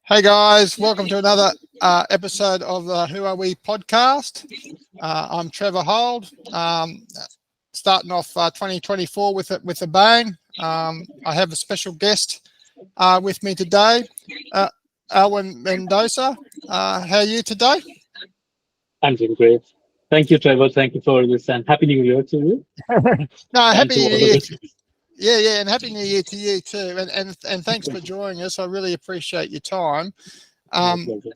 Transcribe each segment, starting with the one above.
Hey guys, welcome to another episode of the Who Are We podcast. I'm Trevor Hold, starting off 2024 with a bang. I have a special guest with me today, Allwyn Mendonca. How are you today? I'm doing great. Thank you, Trevor. Thank you for this, and Happy New Year to you No, and happy to New all the Year. listeners. Yeah, and happy New Year to you too. And thanks for joining us. I really appreciate your time. My Um, pleasure.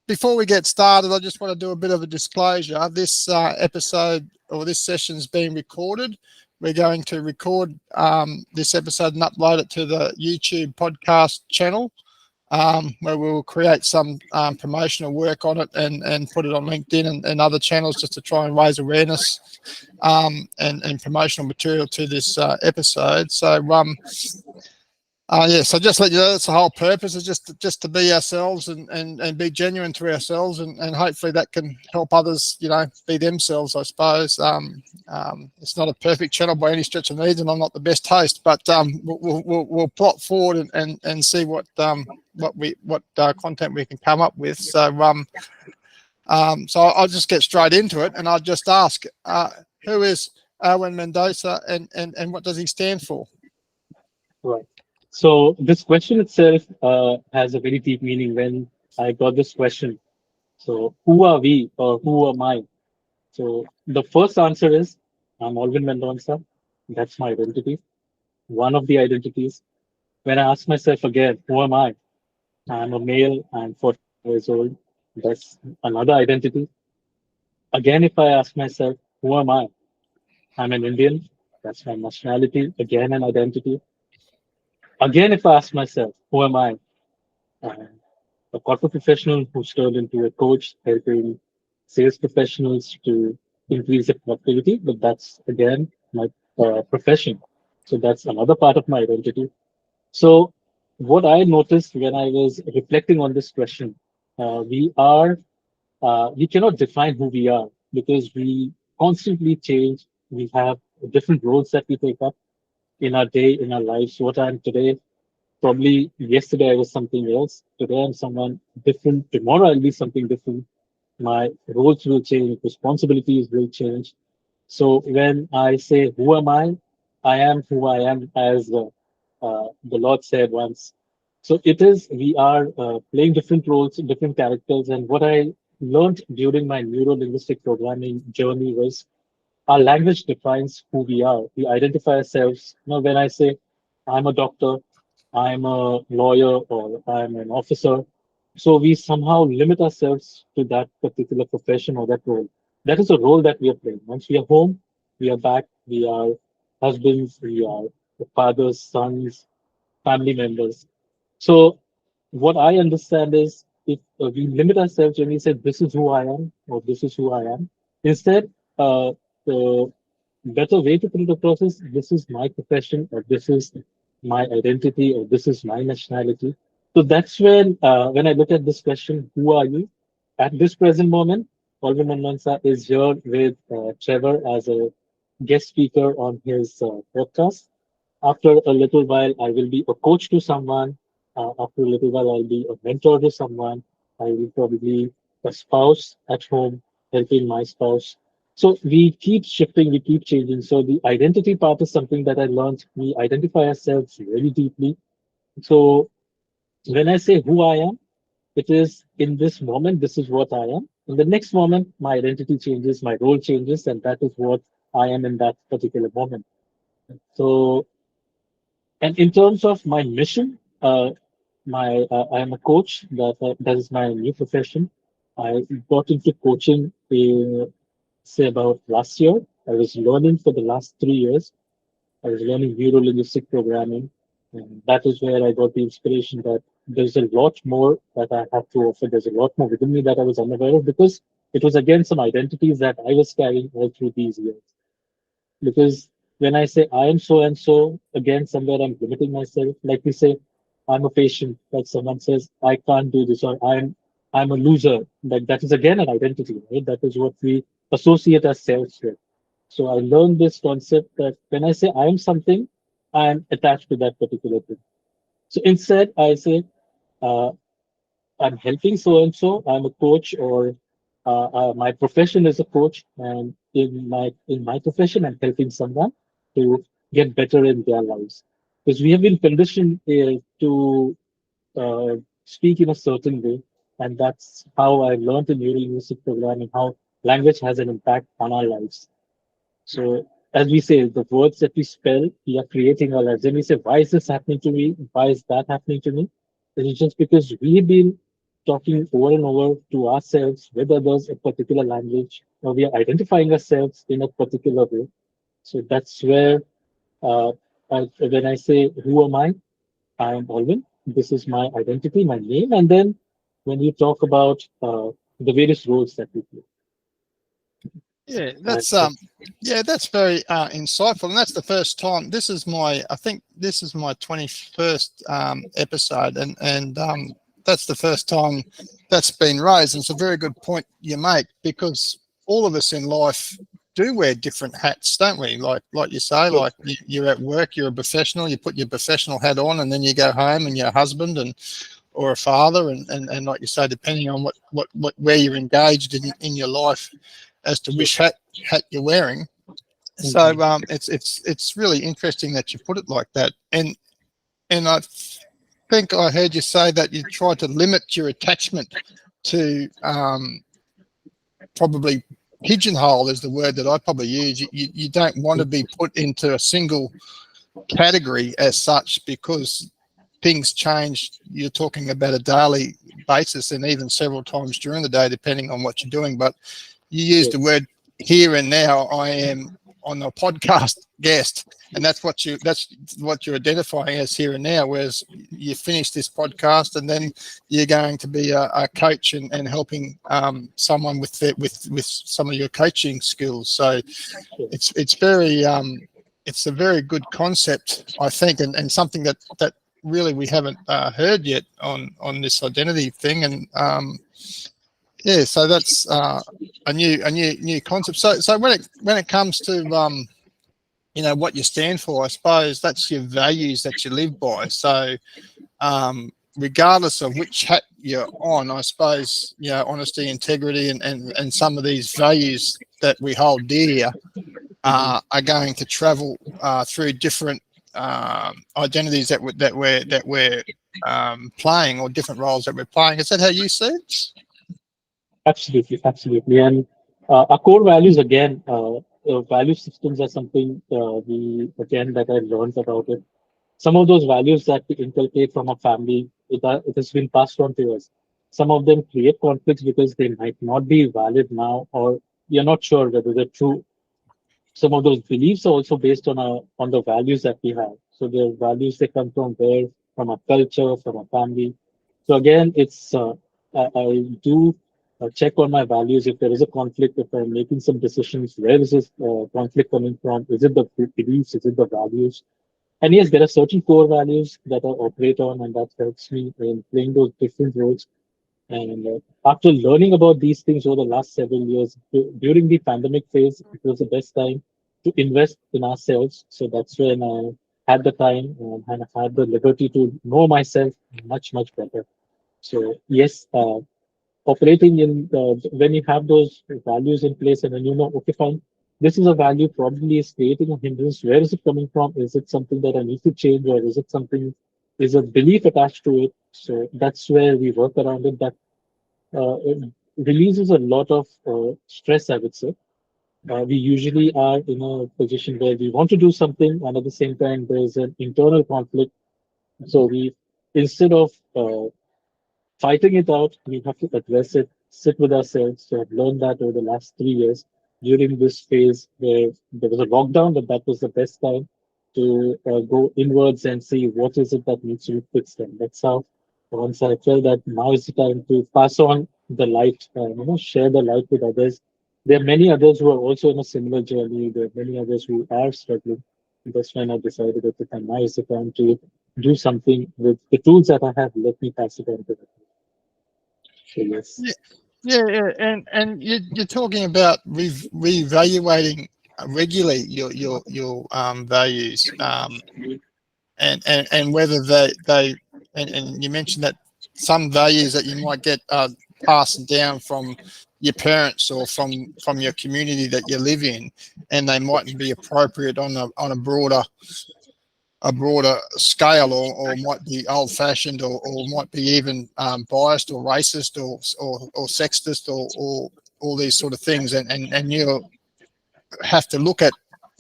Before we get started, I just want to do a bit of a disclosure. This episode or this session is being recorded. We're going to record this episode and upload it to the YouTube podcast channel, where we'll create some promotional work on it and put it on LinkedIn and other channels just to try and raise awareness and promotional material to this episode. So just let you know that's the whole purpose is just to be ourselves and be genuine to ourselves and hopefully that can help others, be themselves, I suppose. It's not a perfect channel by any stretch of the needs, and I'm not the best host, but we'll plot forward and see what content we can come up with. So I'll just get straight into it, and I'll just ask, who is Allwyn Mendonca and what does he stand for? Right. So this question itself has a very deep meaning. When I got this question, so who are we or who am I? So the first answer is I'm Allwyn Mendonca. That's my identity. One of the identities. When I ask myself again, who am I? I'm a male. I'm 40 years old. That's another identity. Again, if I ask myself, who am I? I'm an Indian. That's my nationality. Again, an identity. Again, if I ask myself, who am I? I'm a corporate professional who's turned into a coach, helping sales professionals to increase their productivity. But that's, again, my profession. So that's another part of my identity. So what I noticed when I was reflecting on this question, we cannot define who we are because we constantly change. We have different roles that we take up in our day, in our lives. What I'm today, probably yesterday I was something else. Today I'm someone different. Tomorrow I'll be something different. My roles will change, responsibilities will change. So when I say, who I am who I am, as the Lord said once. So it is, we are playing different roles, different characters. And what I learned during my neuro linguistic programming journey was our language defines who we are. We identify ourselves. When I say I'm a doctor, I'm a lawyer, or I'm an officer, so we somehow limit ourselves to that particular profession or that role. That is a role that we are playing. Once we are home, we are back, we are husbands, we are fathers, sons, family members. So what I understand is if we limit ourselves when we say this is who I am or this is who I am, instead, the better way to put it across is this is my profession or this is my identity or this is my nationality. So that's when I look at this question, who are you? At this present moment, Allwyn Mendonca is here with Trevor as a guest speaker on his podcast. After a little while, I will be a coach to someone. After a little while, I'll be a mentor to someone. I will probably a spouse at home, helping my spouse. So we keep shifting, we keep changing. So the identity part is something that I learned. We identify ourselves very deeply. So when I say who I am, it is in this moment, this is what I am. In the next moment, my identity changes, my role changes, and that is what I am in that particular moment. So and in terms of my mission, my I am a coach. That is my new profession. I got into coaching, say about last year. I was learning for the last 3 years. I was learning neuro linguistic programming, and that is where I got the inspiration that there's a lot more that I have to offer. There's a lot more within me that I was unaware of because it was again some identities that I was carrying all through these years. Because when I say I am so and so, again, somewhere I'm limiting myself. Like we say, I'm a patient. Like someone says, I can't do this, or I'm a loser. Like that is again an identity, right? That is what we associate ourselves with. So I learned this concept that when I say I am something, I am attached to that particular thing. So instead, I say, uh, I'm helping so and so. I'm a coach, or my profession is a coach, and in my profession, I'm helping someone to get better in their lives. Because we have been conditioned to speak in a certain way, and that's how I learned the neural music programming, how language has an impact on our lives. So as we say, the words that we spell, we are creating our lives. When we say, why is this happening to me? Why is that happening to me? It is just because we've been talking over and over to ourselves with others a particular language, or we are identifying ourselves in a particular way. So that's where uh, when I say, who am I am Allwyn. This is my identity, my name. And then when you talk about the various roles that we play. Yeah, And that's very insightful, and that's the first time. I think this is my 21st episode, and that's the first time that's been raised. And it's a very good point you make, because all of us in life do wear different hats, don't we? Like you say, yes, like you're at work, you're a professional, you put your professional hat on, and then you go home and you're a husband and or a father, and like you say, depending on what where you're engaged in your life as to yes. which hat you're wearing. So Mhm. it's really interesting that you put it like that. And I think I heard you say that you try to limit your attachment to probably pigeonhole is the word that I probably use. You don't want to be put into a single category as such, because things change. You're talking about a daily basis, and even several times during the day, depending on what you're doing. But you use Yes, the word here and now. I am on a podcast guest, and that's what you're identifying as here and now. Whereas you finish this podcast, and then you're going to be a coach and helping someone with some of your coaching skills. So yes. it's very it's a very good concept, I think, and something that really we haven't heard yet on this identity thing. And yeah, so that's a new concept. So when it comes to what you stand for, I suppose that's your values that you live by. So regardless of which hat you're on, I suppose honesty, integrity, and some of these values that we hold dear Mhm. are going to travel through different identities that we're playing, or different roles that we're playing. Is that how you see it? Absolutely, absolutely. And our core values, again, value systems are something again, that I learned about it. Some of those values that we inculcate from our family, it has been passed on to us. Some of them create conflicts because they might not be valid now, or you're not sure whether they're true. Some of those beliefs are also based on the values that we have. So the values, they come from where? From our culture, from our family. So again, it's I do check on my values. If there is a conflict, if I'm making some decisions, where is this conflict coming from? Is it the beliefs? Is it the values? And yes, there are certain core values that I operate on, and that helps me in playing those different roles. And after learning about these things over the last several years, during the pandemic phase, it was the best time to invest in ourselves. So that's when I had the time and I had the liberty to know myself much, much better. So yes, operating in when you have those values in place, and then okay, fine, this is a value probably is creating a hindrance. Where is it coming from? Is it something that I need to change, or is it something, is a belief attached to it? So that's where we work around it. That it releases a lot of stress, I would say. We usually are in a position where we want to do something, and at the same time, there's an internal conflict. So instead of fighting it out, we have to address it, sit with ourselves. So I've learned that over the last 3 years during this phase where there was a lockdown, but that was the best time to go inwards and see what is it that needs to be fixed. And that's how, once I felt that now is the time to pass on the light, share the light with others. There are many others who are also in a similar journey. There are many others who are struggling. That's when I decided that now is the time to do something with the tools that I have. Let me pass it on to them. So yes, Yeah, yeah. And you're talking about reevaluating regularly your values, and whether they and you mentioned that some values that you might get passed down from your parents or from your community that you live in, and they mightn't be appropriate on a broader scale, or might be old-fashioned, or might be even biased or racist or sexist, or all these sort of things, and you have to look at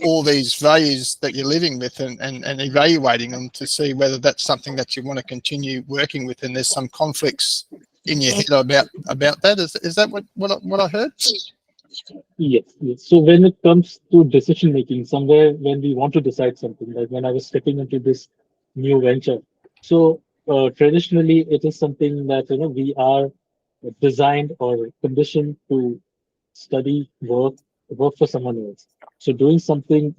all these values that you're living with, and evaluating them to see whether that's something that you want to continue working with, and there's some conflicts in your head about that. Is that what I heard? Yes, yes. So when it comes to decision making, somewhere when we want to decide something, like when I was stepping into this new venture, so traditionally it is something that we are designed or conditioned to study, work for someone else. So doing something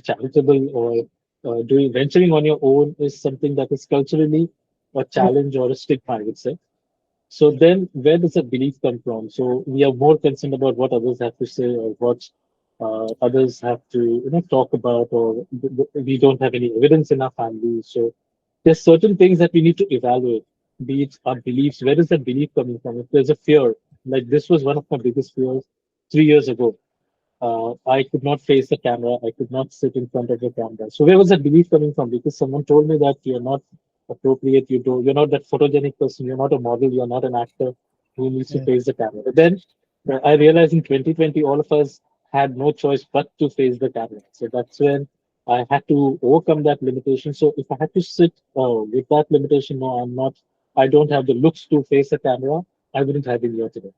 charitable, or doing venturing on your own is something that is culturally a challenge or a stigma, I would say. So then, where does that belief come from? So we are more concerned about what others have to say, or what others have to, talk about, or we don't have any evidence in our family. So there's certain things that we need to evaluate, be it our beliefs. Where is that belief coming from? If there's a fear, like this was one of my biggest fears 3 years ago. I could not face the camera. I could not sit in front of the camera. So where was that belief coming from? Because someone told me that you're not appropriate. You're not that photogenic person. You're not a model. You're not an actor who needs to Yeah. face the camera. But then I realized in 2020, all of us had no choice but to face the camera. So that's when I had to overcome that limitation. So if I had to sit with that limitation, no, I don't have the looks to face a camera, I wouldn't have been here today.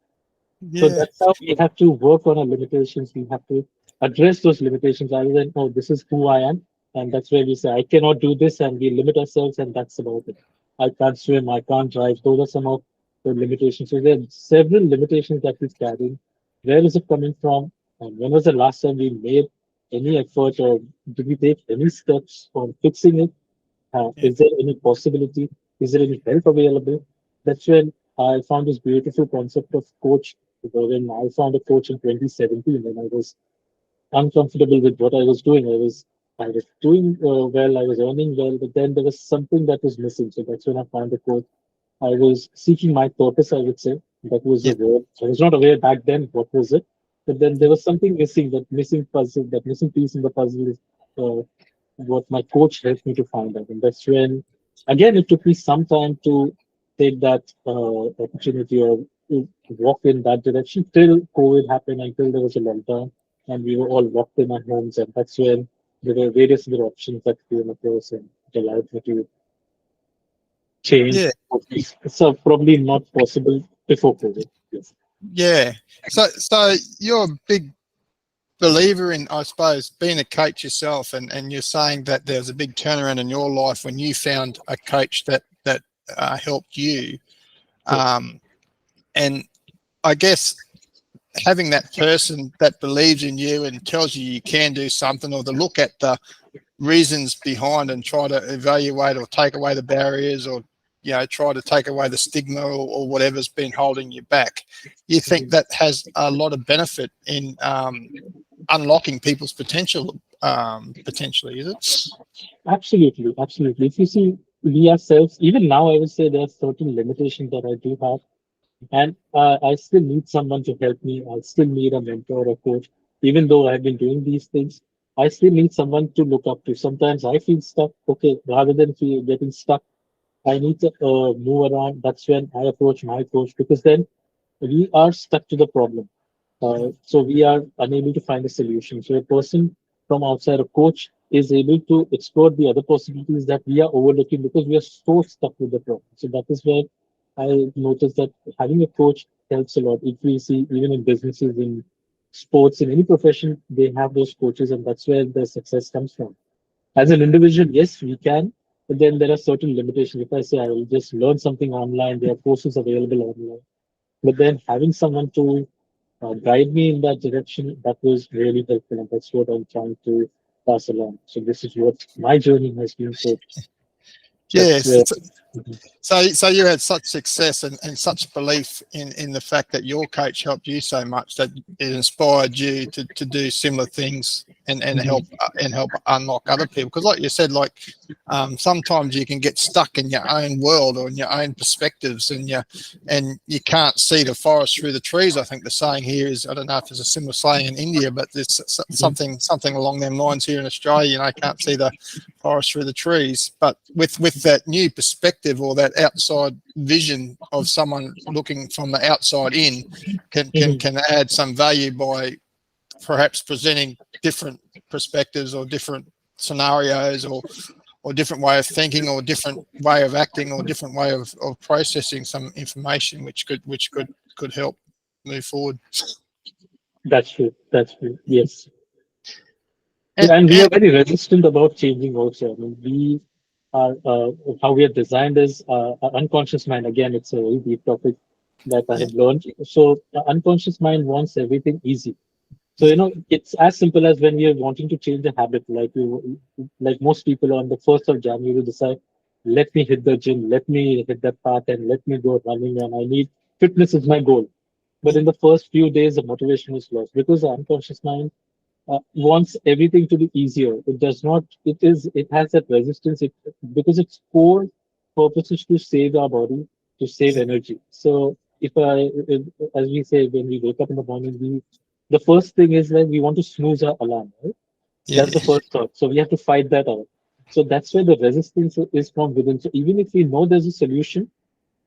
So Yeah. that's how we have to work on our limitations. We have to address those limitations rather than, oh, this is who I am. And that's where we say, I cannot do this, and we limit ourselves, and that's about it. I can't swim, I can't drive. Those are some of the limitations. So there are several limitations that we're carrying. Where is it coming from? And when was the last time we made any effort, or did we take any steps on fixing it? Yeah. Is there any possibility? Is there any help available? That's when I found this beautiful concept of coach. When I found a coach in 2017, when I was uncomfortable with what I was doing. I was doing well, I was earning well, but then there was something that was missing. So that's when I found a coach. I was seeking my purpose, I would say. That was the Yeah. word. I was not aware back then what was it. But then there was something missing, that missing puzzle, that missing piece in the puzzle is uh, what my coach helped me to find out. And that's when, again, it took me some time to take that opportunity, or to walk in that direction till COVID happened, until there was a lockdown and we were all locked in our homes. And that's when there were various other options that came across, and it allowed me to change. Yeah. So probably not possible before COVID. Yes. Yeah. So you're a big believer in, I suppose, being a coach yourself, and you're saying that there's a big turnaround in your life when you found a coach that helped you. Yes. And I guess having that person that believes in you and tells you you can do something, or to look at the reasons behind and try to evaluate or take away the barriers, or try to take away the stigma, or whatever's been holding you back. You think that has a lot of benefit in unlocking people's potential, potentially, is it? Absolutely, absolutely. If you see, we ourselves, even now, I would say there are certain limitations that I do have. And I still need someone to help me. I still need a mentor or a coach. Even though I've been doing these things, I still need someone to look up to. Sometimes I feel stuck. Okay, rather than getting stuck, I need to move around. That's when I approach my coach, because then we are stuck to the problem. So we are unable to find a solution. So a person from outside, a coach, is able to explore the other possibilities that we are overlooking because we are so stuck with the problem. So that is where I noticed that having a coach helps a lot. If we see, even in businesses, in sports, in any profession, they have those coaches, and that's where the success comes from. As an individual, yes, we can, but then there are certain limitations. If I say I will just learn something online, there are courses available online. But then having someone to guide me in that direction, that was really helpful, and that's what I'm trying to pass along. So this is what my journey has been. So that's Yes. where. So you had such success and such belief in the fact that your coach helped you so much that it inspired you to do similar things and Mhm. help unlock other people. Because like you said, like sometimes you can get stuck in your own world or in your own perspectives, and you can't see the forest through the trees. I think the saying here is, I don't know if there's a similar saying in India, but there's Mhm. something along them lines here in Australia. You know, can't see the forest through the trees. But with that new perspective or that outside vision of someone looking from the outside in, Mhm. can add some value by perhaps presenting different perspectives or different scenarios or different way of thinking or different way of acting or different way of processing some information which could help move forward. That's true. That's true. Yes. And, Yeah, and we and are very resistant about changing also. I mean, we are how we are designed is our unconscious mind. Again, it's a very deep topic that I yeah, have learned. So, the unconscious mind wants everything easy. So, yeah, it's as simple as when we are wanting to change a habit, like most people on the 1st of January decide, let me hit the gym, let me hit that path, and let me go running, and I need fitness is my goal. But yeah, in the first few days, the motivation is lost because the unconscious mind wants everything to be easier. It does not. It has that resistance. Because its core purpose is to save our body, to save yeah, energy. So as we say, when we wake up in the morning, the first thing is that we want to snooze our alarm. Right? yeah, That's the first thought. So we have to fight that out. So that's where the resistance is from within. So even if we know there's a solution,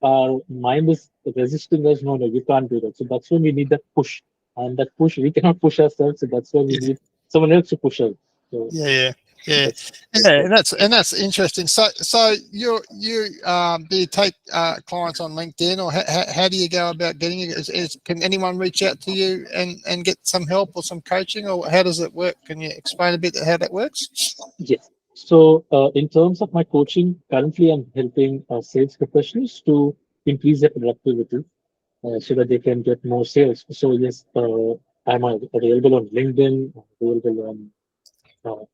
our mind is resisting us. No, no, you can't do that. So that's when we need that push. And that push, we cannot push ourselves. So that's why we yeah. need someone else to push us. So Yeah, yeah, yeah, that's yeah, what. and that's interesting. So do you take clients on LinkedIn, or how do you go about getting it? Can anyone reach out to you and get some help or some coaching, or how does it work? Can you explain a bit how that works? Yes. So in terms of my coaching, currently I'm helping sales professionals to increase their productivity so that they can get more sales. So yes, I'm available on LinkedIn, available on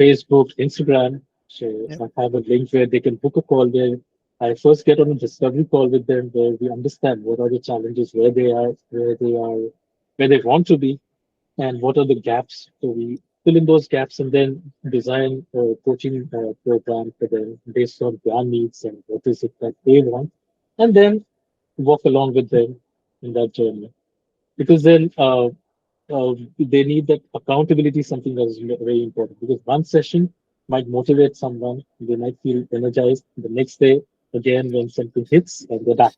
Facebook, Instagram. So Yeah, I have a link where they can book a call where I first get on a discovery call with them where we understand what are the challenges, where they want to be, and what are the gaps. So we fill in those gaps and then design a coaching program for them based on their needs and what is it that they want, and then walk along with them in that journey. Because then they need that accountability, something that is very important. Because one session might motivate someone, they might feel energized. The next day, again, when something hits, and they're back.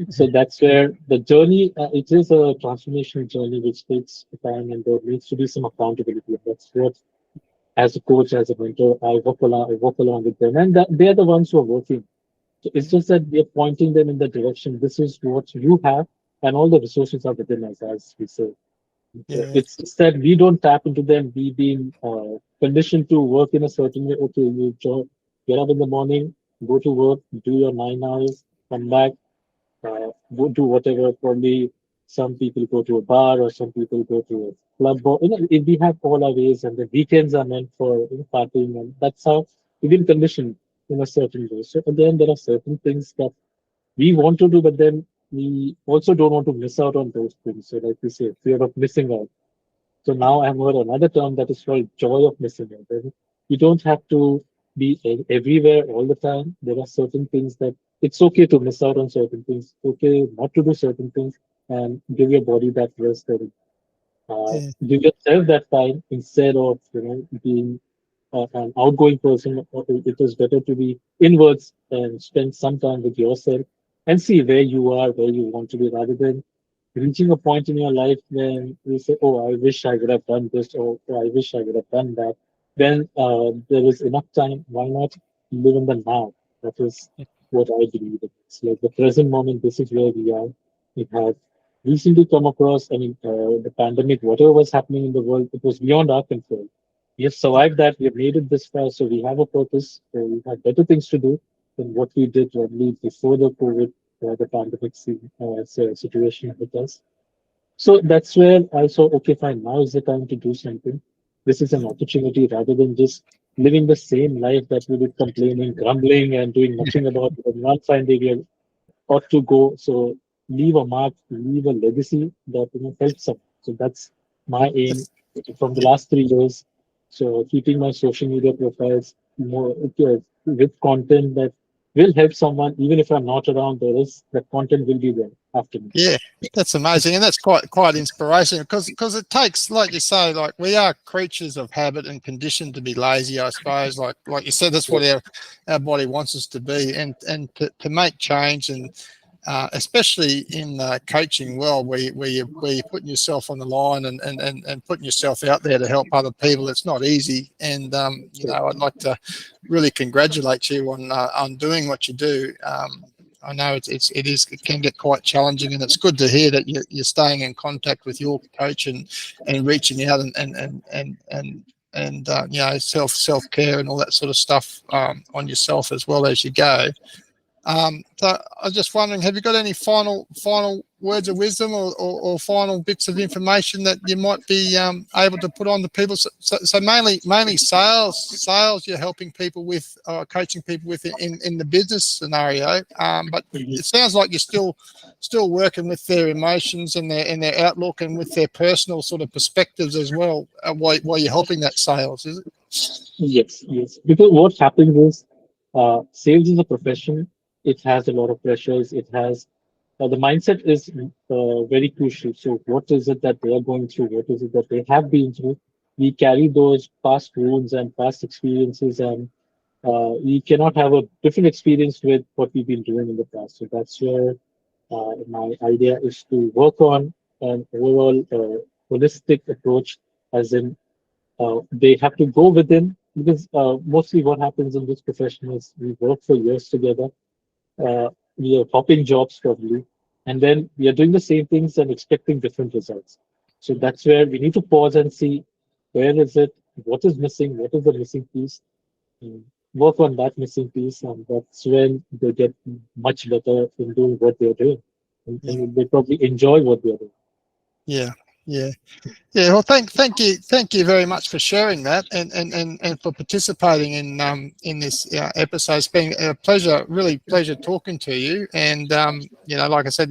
So that's where the journey, it is a transformational journey which takes time and there needs to be some accountability. That's what, as a coach, as a mentor, I walk along with them, and they're the ones who are working. So it's yeah, just that we are pointing them in the direction. This is what you have, and all the resources are within us, as we say. yeah, It's just that we don't tap into them. We being conditioned to work in a certain way. Okay, get up in the morning, go to work, do your 9 hours, come back, go do whatever. Probably some people go to a bar or some people go to a club. Or, we have all our ways, and the weekends are meant for partying, and that's how we've been conditioned in a certain way. So again, there are certain things that we want to do, but then we also don't want to miss out on those things. So, like we say, fear of missing out. So now I've heard another term that is called joy of missing out. And you don't have to be everywhere all the time. There are certain things that it's okay to miss out on certain things. It's okay not to do certain things and give your body that rest and yeah, give yourself that time instead of being an outgoing person. It is better to be inwards and spend some time with yourself and see where you are, where you want to be, rather than reaching a point in your life when you say, "Oh, I wish I would have done this," or "Oh, I wish I would have done that." When there is enough time, why not live in the now? That is what I believe. It's like the present moment. This is where we are. We have recently come across. I mean, the pandemic, whatever was happening in the world, it was beyond our control. We have survived that. We have made it this far, so we have a purpose. So we have better things to do than what we did only before the COVID, the pandemic situation hit us. So that's where I saw, okay, fine, now is the time to do something. This is an opportunity rather than just living the same life that we did, complaining, grumbling, and doing nothing about it, and not finding a ought to go. So leave a mark, leave a legacy that helps them. So that's my aim from the last 3 years. So keeping my social media profiles more with content that will help someone, even if I'm not around. There is that content will be there after me. Yeah, that's amazing, and that's quite inspirational because it takes, like you say, like we are creatures of habit and conditioned to be lazy, I suppose. Like you said, that's what our body wants us to be, and to make change, and especially in the coaching world where you're putting yourself on the line and putting yourself out there to help other people. It's not easy, and I'd like to really congratulate you on doing what you do. I know it can get quite challenging, and it's good to hear that you're staying in contact with your coach and reaching out and self care and all that sort of stuff on yourself as well as you go. So I was just wondering, have you got any final words of wisdom or final bits of information that you might be able to put on to people? So mainly sales you're helping people with, coaching people with in the business scenario. But it sounds like you're still working with their emotions and their outlook and with their personal sort of perspectives as well, while you're helping that sales, is it? Yes. Because what happens is, sales is a profession. It has a lot of pressures. It has the mindset is very crucial. So, what is it that they are going through? What is it that they have been through? We carry those past wounds and past experiences, and we cannot have a different experience with what we've been doing in the past. So that's where my idea is to work on an overall holistic approach, as in they have to go within, because mostly what happens in this profession is we work for years together. We are hopping jobs probably, and then we are doing the same things and expecting different results. So that's where we need to pause and see where is it, what is missing, what is the missing piece, and work on that missing piece, and that's when they get much better in doing what they're doing, and they probably enjoy what they're doing. Yeah, yeah. Yeah, well, thank you very much for sharing that and for participating in this episode. It's been a pleasure, really pleasure talking to you. And like I said,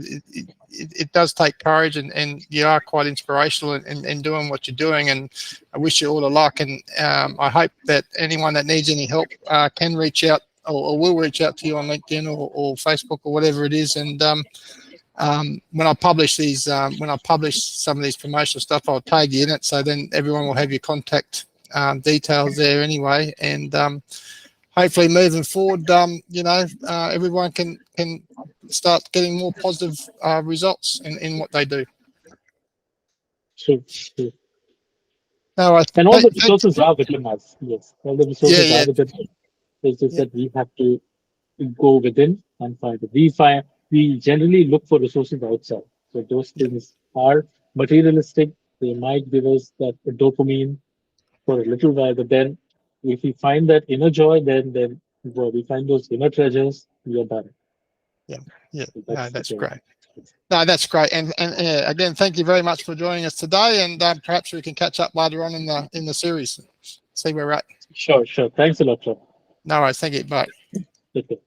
it does take courage, and you are quite inspirational in doing what you're doing. And I wish you all the luck. And I hope that anyone that needs any help can reach out or will reach out to you on LinkedIn or Facebook or whatever it is. And when I publish some of these promotional stuff, I'll tag you in it, so then everyone will have your contact details there anyway. And hopefully, moving forward, everyone can start getting more positive results in what they do. So, so- No, and all the resources are within us. Yes, all the yeah, resources are yeah, within us. It's just yeah, that we have to go within and find it. We generally look for resources outside. So those yeah, things are materialistic. They might give us that dopamine for a little while, but then if we find that inner joy, then well, we find those inner treasures, we are done. yeah, yeah. So No, that's the that's goal. great. No, that's great. And again, thank you very much for joining us today. And perhaps we can catch up later on in the series. See where we're at. Sure. Thanks a lot, Trevor. No worries. Thank you. Bye. Take care.